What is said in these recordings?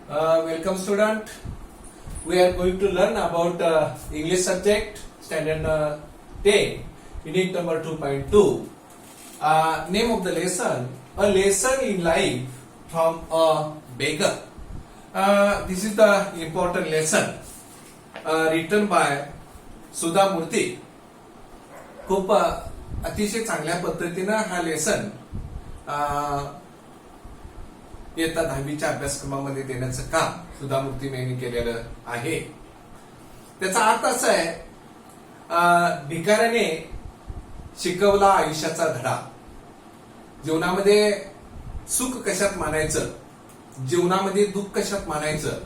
Welcome student. We are going to learn about English subject standard 10 unit number 2.2. Name of the lesson: A lesson in life from a beggar. This is the important lesson written by सुधा मूर्ती. खूप अतिशय चांगल्या पद्धतीनं हा lesson इयत्ता 10वीच्या अभ्यासक्रमामध्ये देण्याचं काम सुधा मूर्ती यांनी केलेलं आहे. त्याचा अर्थ असा आहे, भिकाऱ्याने शिकवला आयुष्याचा धडा. जीवनामध्ये सुख कशात मानायचं, जीवनामध्ये दुःख कशात मानायचं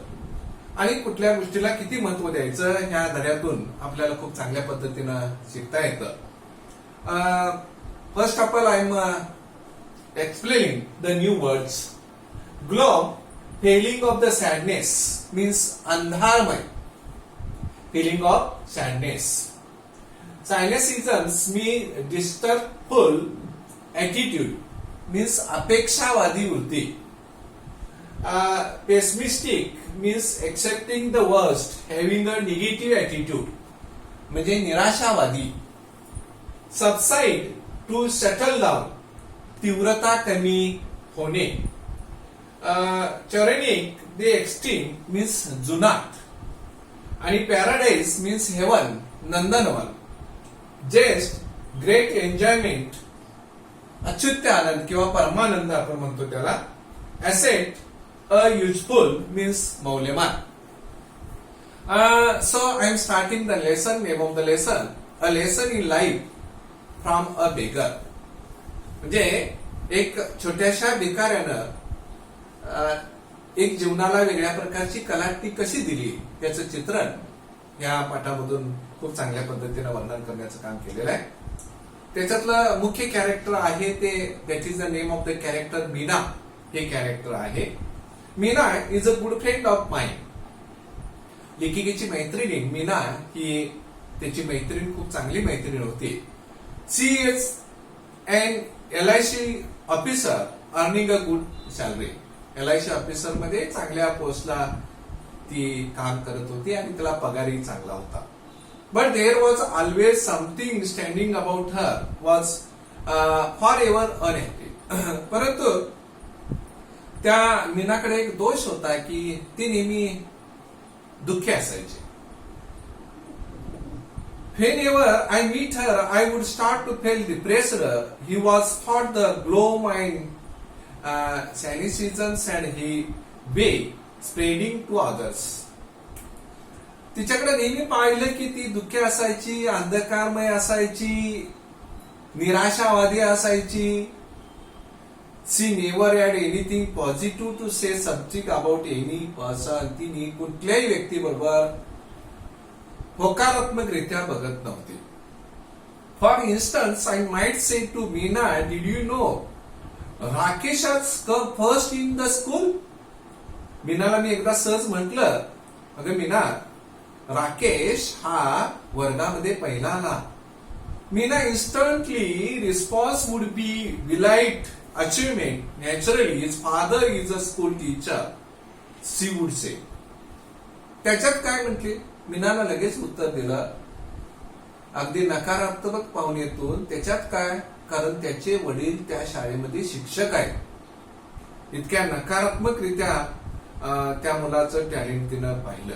आणि कुठल्या गोष्टीला किती महत्व द्यायचं, ह्या धड्यातून आपल्याला खूप चांगल्या पद्धतीनं शिकता येतं. First of all I am explaining the new words. Gloom, feeling of the sadness, means अंधारमय, feeling of sadness. Cynicism means distrustful attitude, means अपेक्षावादी वृत्ती. Pessimistic means accepting the worst, having a negative attitude, म्हणजे निराशावादी. Subside, to settle down, तीव्रता कमी होणे. Tyrannic, the extreme, means जुनाट. आणि paradise means haven, नंदनवन. जेस्ट, great enjoyment, अच्युत्य आनंद किंवा परमानंद आपण म्हणतो त्याला. ऍसेट, अ युजफुल मीन्स मौल्यवान. So I am starting the lesson. Name of the lesson: a lesson in life from a beggar. म्हणजे एक छोट्याशा भिकाऱ्यानं एक जीवनाला वेगळ्या प्रकारची कलाकृती कशी दिली त्याचं चित्रण या पाठामधून खूप चांगल्या पद्धतीने वर्णन करण्याचं काम केलेलं आहे. त्याच्यातलं मुख्य कॅरेक्टर आहे ते that is the name of the character Meena. हे कॅरेक्टर आहे. Meena is a good friend of mind. लेखिकेची मैत्रिणी मीना ही त्याची मैत्रीण, खूप चांगली मैत्रीण होती. She is an LIC officer earning a good salary. LIC officer मध्ये चांगल्या पोस्टला ती काम करत होती आणि त्याला पगारही चांगला होता. But there was always something standing about her was forever unhappy. परंतु त्या मीनाकडे एक दोष होता की ती नेहमी दुःखी असायची. Whenever I meet her, I would start to feel depressed. He was thought the gloom and cynicism and he way spreading to others. तिच्याकडे नेहमी पाहिलं की ती दुःखी असायची, अंधकारमय असायची, निराशावादी असायची. She never had anything positive to say something about any person. तिने कुठल्याही व्यक्तीबरोबर होकारात्मकरित्या बघत नव्हती. For instance, I might say to Meena, did you know Rakesh has come first in the school. मीनाला मी एकदा सहज म्हटलं, अगं मीना, राकेश हा वर्गामध्ये पहिला आला. Meena instantly response would be delight, achievement. Naturally his father is a school teacher, she would say. त्याच्यात काय म्हटले? मीनाला लगेच उत्तर दिलं, अगदी नकारात्मक पाहुणेतून. त्याच्यात काय? कारण त्याचे वडील त्या शाळेमध्ये शिक्षक आहेत. इतक्या नकारात्मकरित्या त्या मुलाचं टॅलेंट तिनं पाहिलं.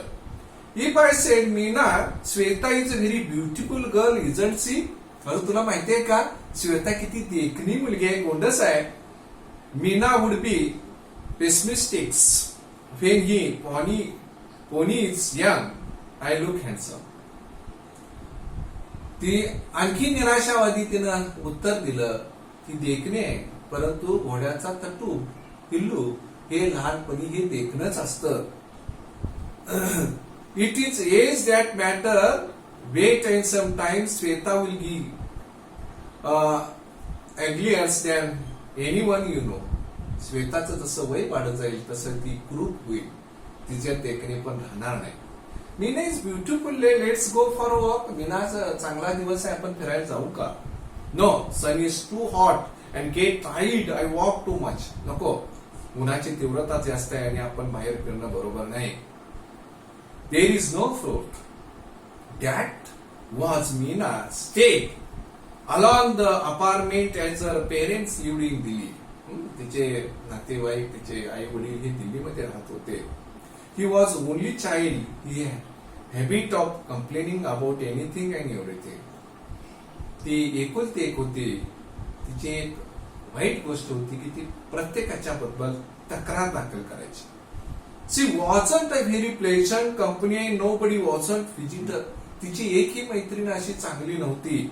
If I said Meena, Shweta is a very beautiful girl, isn't she. अरे तुला माहितीये का, श्वेता किती देखणी मुलगी आहे, गोंडस आहे. Meena would be pessimistics when he pony is young, I look handsome. ती आणखी निराशावादी तिनं उत्तर दिलं, ती देखणे आहे, परंतु घोड्याचा तटू पिल्लू हे लहानपणी हे देखणंच असतं. It is age that matter, wait and some times Shweta will give uglier's than anyone you know. श्वेताचं जसं वय वाढत जाईल तसं ती क्रूप होईल, तिच्या देखणे पण राहणार नाही. Meena is beautiful, let's go for walk. मीनाचा चांगला दिवस आहे, आपण फिरायला जाऊ का? No, sun is too hot and get टाईड, आय वॉक टू मच. नको, उन्हाची तीव्रता जास्त आहे आणि आपण बाहेर फिरणं बरोबर नाही. There is no fruit. That was Meena stayed along the apartment as her parents lived in Delhi. तिचे नातेवाईक, तिचे आई वडील हे दिल्लीमध्ये राहत होते. He was only child. He habit of complaining about anything and everything. ती एकुलती एक होती. तिची एक वाईट गोष्ट होती की ती प्रत्येकाच्या बद्दल तक्रार दाखल करायची. She wasn't a very pleasant company. Nobody wasn't visitor. तिची एकही मैत्रीण अशी चांगली नव्हती.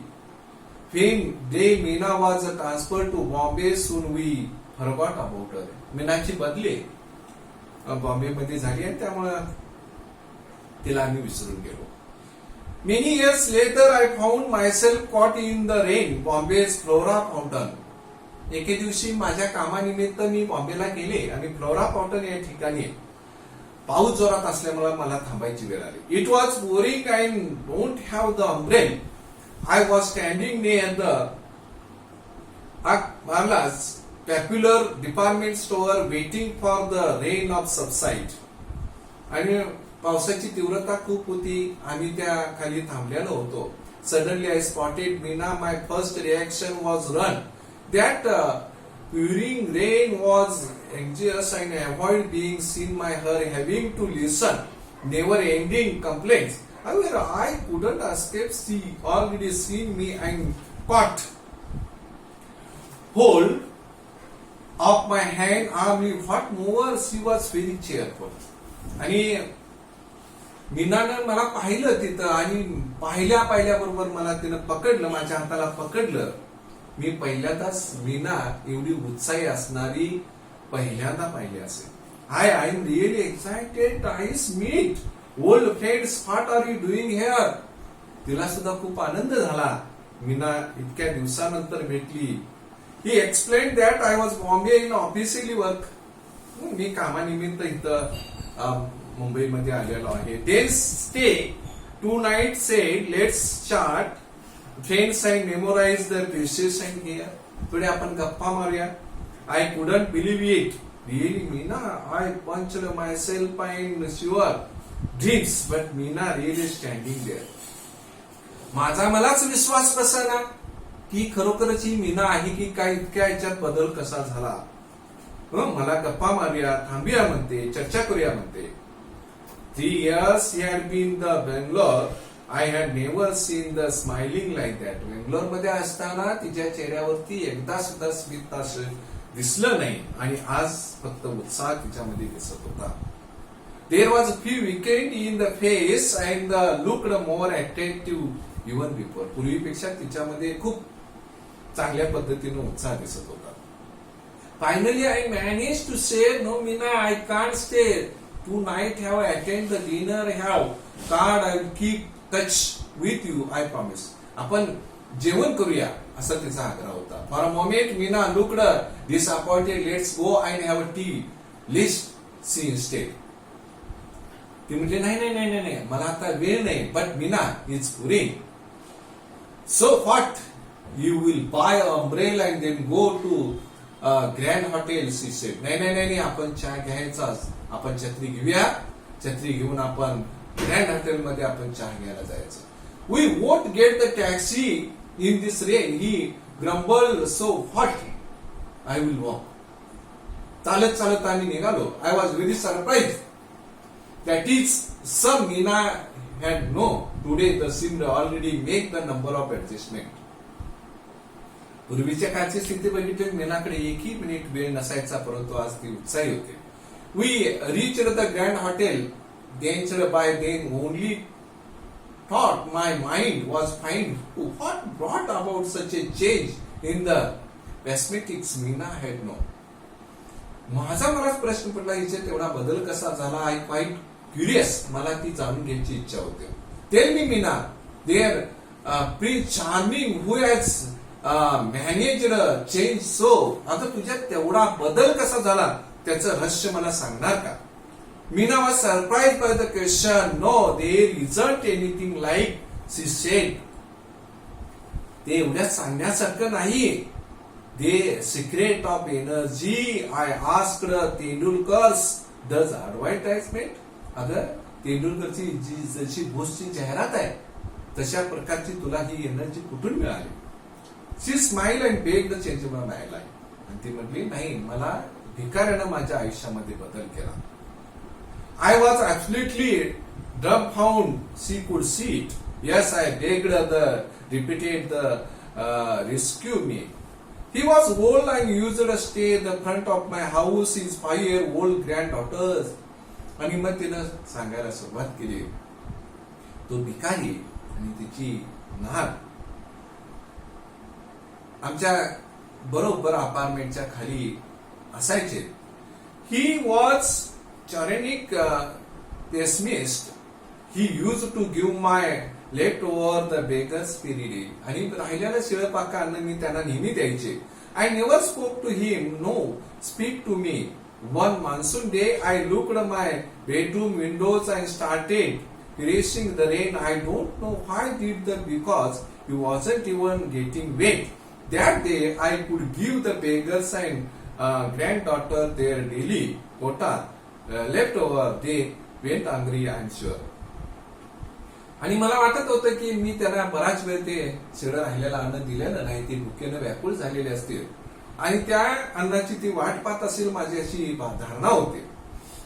When day Meena was transferred to Bombay, soon we forgot about her. मीनाची बदली बॉम्बे मध्ये झाली आणि त्यामुळे तिला आम्ही विसरून गेलो. Many years later, I found myself caught in the rain, Bombay's Flora Fountain. एके दिवशी माझ्या कामानिमित्त मी बॉम्बेला गेले आणि फ्लोरा फाउंटन या ठिकाणी पाऊस जोरात असल्यामुळे मला थांबायची वेळ आली. It was boring and don't have the अम्ब्रेल. I was standing near the Akbarla's popular department store waiting for the rain of subside. आणि पावसाची तीव्रता खूप होती. आम्ही त्या खाली थांबलेलो होतो. Suddenly I spotted Meena. My first reaction was run. That pouring rain was anxious and avoid being seen by her, having to listen never-ending complaints. However, I couldn't escape. She already seen me and caught hold of my hand, arm. What more, she was very cheerful. आणि मीनानं मला पाहिलं तिथं आणि पाहिल्याबरोबर मला तिनं पकडलं, माझ्या हाताला पकडलं. मी पहिल्यांदाच मीना एवढी उत्साही असणारी पहिल्यांदा पाहिली असेल. I am really excited. Ice meet old friends. What are you doing here. तिला सुद्धा खूप आनंद झाला. मीना इतक्या दिवसानंतर भेटली. He explain that I was Bombay in officially work. मी कामानिमित्त इथं मुंबईमध्ये आलेलो आहे. Then stay 2 nights. Said let's chart friends and memorise the places and here. पुढे आपण गप्पा मारूया. I couldn't believe it. Really Meena. I punched myself in sure dreams but Meena really standing there. मलाच विश्वास बसेना की खरोखरच ही मीना आहे की काय. इतक्या याच्यात बदल कसा झाला. मला गप्पा मारूया, थांबूया म्हणते, चर्चा करूया म्हणते. 3 years he had been the Bangalore. I had never seen the smiling like that. Bangalore मध्ये असताना तिच्या चेहऱ्यावरती एकदा सुद्धा स्मित असं दिसलं नाही आणि आज फक्त उत्साह तिच्यामध्ये दिसत होता. There was a few weekend in the face and looked more attractive even before. पूर्वीपेक्षा तिच्यामध्ये खूप चांगल्या पद्धतीने उत्साह दिसत होता. Finally I managed to say, no Meena, I can't stay. Tonight have attend the dinner, have card, I will keep touch with you, I promise. आपण जेवण करूया असा तिचा आग्रह होता. For a moment Meena looked disappointed. Let's go and have a tea. List she instead. ती म्हटली नाही मला आता वेळ नाही. But Meena is pouring. So what you will buy umbrella and then go to grand hotel. She said. नाही आपण चहा घ्यायचाच. आपण छत्री घेऊया. छत्री घेऊन आपण ग्रँड हॉटेल मध्ये आपण चहा घ्यायला जायचं. We won't get the taxi in this rain. He grumble. So what I will walk. चालत आम्ही निघालो. I was very surprise. That is, some Meena had no. Today the seemed already make the number of adjustment. पूर्वीच्या काळची स्थिती बघितली मीनाकडे एकही minute वेळ नसायचा, परंतु आज ती उत्साही होते. We reached the Grand Hotel. Then by then only thought my mind was fine. What brought about such a change in the cosmetics Meena had no. माझा मलाच प्रश्न पडला, हिच्यात एवढा बदल कसा झाला. I quite curious. मला ती जाणून घ्यायची इच्छा होते. Tell me Meena, there prince charming who has managed change so. आता तुझ्यात तेवढा बदल कसा झाला त्याचं रहस्य मला सांगणार का. Meena was surprise by the question. No, there isn't anything like she said. ते एवढ्या सांगण्यासारखं नाही. the secret of energy. I asked Tendulkar's does advertisement. अगं तेंडुलकरची जी जशी बुस्टची जाहिरात आहे तशा प्रकारची तुला ही एनर्जी कुठून मिळाली? She smile and beg the change my life. आणि ती म्हटली नाही, मला भिकाऱ्यानं माझ्या आयुष्यामध्ये बदल केला. I was absolutely dumbfounded. She could see it. Yes, I begged the repeated the rescue me. He was old and used to stay in the front of my house. His 5-year-old granddaughters. आणि मग तिनं सांगायला सुरुवात केली. तो भिकारी आणि तिची नार आमच्या बरोबर अपार्टमेंटच्या खाली असायचे. He was chronic pessimist. He used to give my leftover the beggars period. आणि राहिलेलं शिळपाका अन्न मी त्यांना नेहमी द्यायचे. I never spoke to him. No, speak to me. One monsoon day, I looked at my bedroom windows and started erasing the rain. I don't know why did that because he wasn't even getting wet. That day, I could give the beggars and granddaughter their daily quota leftover. They went hungry, I'm sure. आणि मला वाटत होतं की मी त्यांना बराच वेळ ते शिळं राहिलेलं अन्न दिलेलं नाही, ते भुकेनं व्याकुळ झालेले असतील आणि त्या अन्नाची ती वाट पाहत असेल, माझी अशी धारणा होती.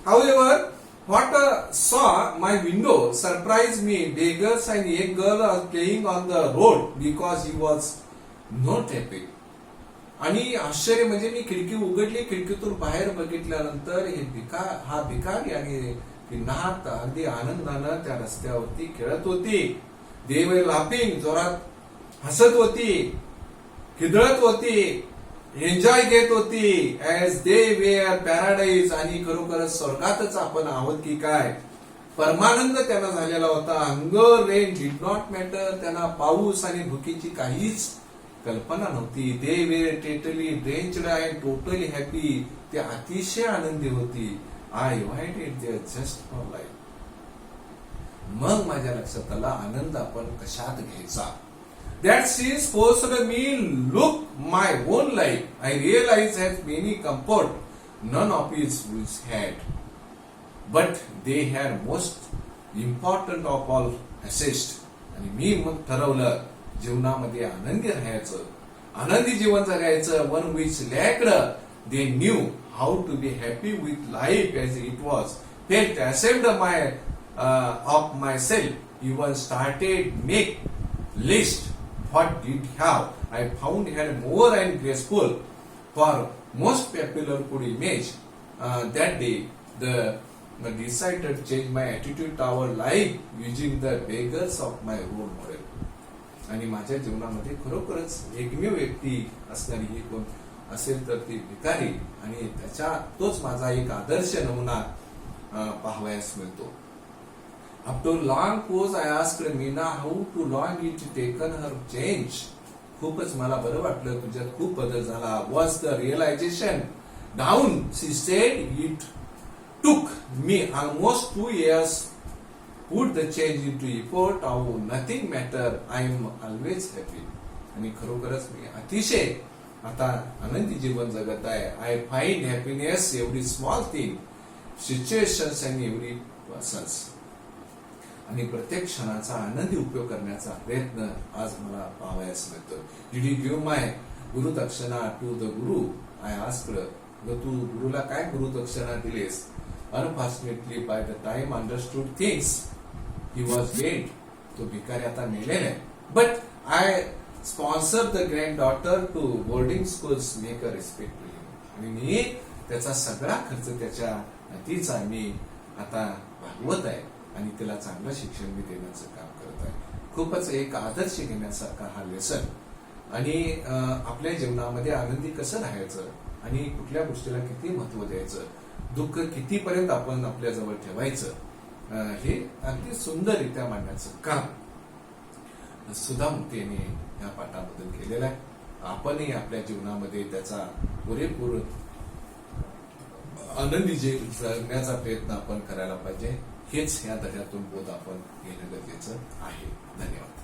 However, what saw my window surprised me. Beggars and a girl are playing on the road because he was not happy. आणि आश्चर्य म्हणजे मी खिडकी उघडली, खिडकीतून बाहेर बघितल्यानंतर हा भिकारी आणि ती नात अगदी आनंदानं त्या रस्त्यावरती खेळत होती. They were laughing, जोरात हसत होती, खिदळत होती, एन्जॉय घेत होती. As they were paradise. आणि खरोखरच स्वर्गातच आपण आहोत की काय, परमानंद त्यांना झालेला होता. Hunger rain did not matter. त्यांना पाऊस आणि भुकीची काहीच कल्पना नव्हती. They were totally drenched and totally happy. ते अतिशय आनंदी होती. I invited there just for life. मग माझ्या लक्षात आला आनंद आपण कशात घ्यायचा. That she forced me look my own life. I realized has many comfort none of his had, but they had most important of all assist. आणि मी मग ठरवलं जीवनामध्ये आनंदी राहायचं, आनंदी जीवन जगायचं. One which lacked, they knew how to be happy with life as it was. Felt ashamed of myself. Even started make list. What did have? I found had more and graceful. For most popular good image that day, the decided to change my attitude toward life using the beggars of my role model. आणि माझ्या जीवनामध्ये खरोखरच एकमेव व्यक्ती असणारी ही कोण असेल तर ती भिकारी, आणि तोच माझा एक आदर्श नमुना पाहावयास मिळतो. After long pause, I asked Meena how too long it taken her change. खूपच मला बरं वाटलं, तुझ्यात खूप बदल झाला. Was the realization down? She said it took me almost 2 years. Put the change into effort. Oh, nothing matter. I am always happy. आणि खरोखरच मी अतिशय आता आनंदी जीवन जगत आहे. I find happiness every small thing, situations and every persons. आणि प्रत्येक क्षणाचा आनंदी उपयोग करण्याचा प्रयत्न आज मला पाहावयास मिळतो. Did you give my guru dakshina to the guru? I asked. तू गुरुला काय गुरु दक्षिणा दिलेस? Unfortunately, by the time understood things, he was dead. तो भिकारी आता मेलेला आहे. But I sponsored the granddaughter to boarding schools, make a respect to him. आणि मी त्याचा सगळा खर्च त्याच्या नातीचा मी आता भागवत आहे आणि तिला चांगलं शिक्षण मी देण्याचं काम करत आहे. खूपच एक आदर्श घेण्यासारखा हा लेसन. आणि आपल्या जीवनामध्ये आनंदी कसं राहायचं आणि कुठल्या गोष्टीला किती महत्व द्यायचं, दुःख कितीपर्यंत आपण आपल्या जवळ ठेवायचं, हे अगदी सुंदररित्या मांडण्याचं काम सुधा मुक्तेने या पाठामधून केलेलं आहे. आपणही आपल्या जीवनामध्ये त्याचा पुरेपूर आनंदी जगण्याचा प्रयत्न आपण करायला पाहिजे. हेच या धड्यातून बोध आपण घेणं गरजेचं आहे. धन्यवाद.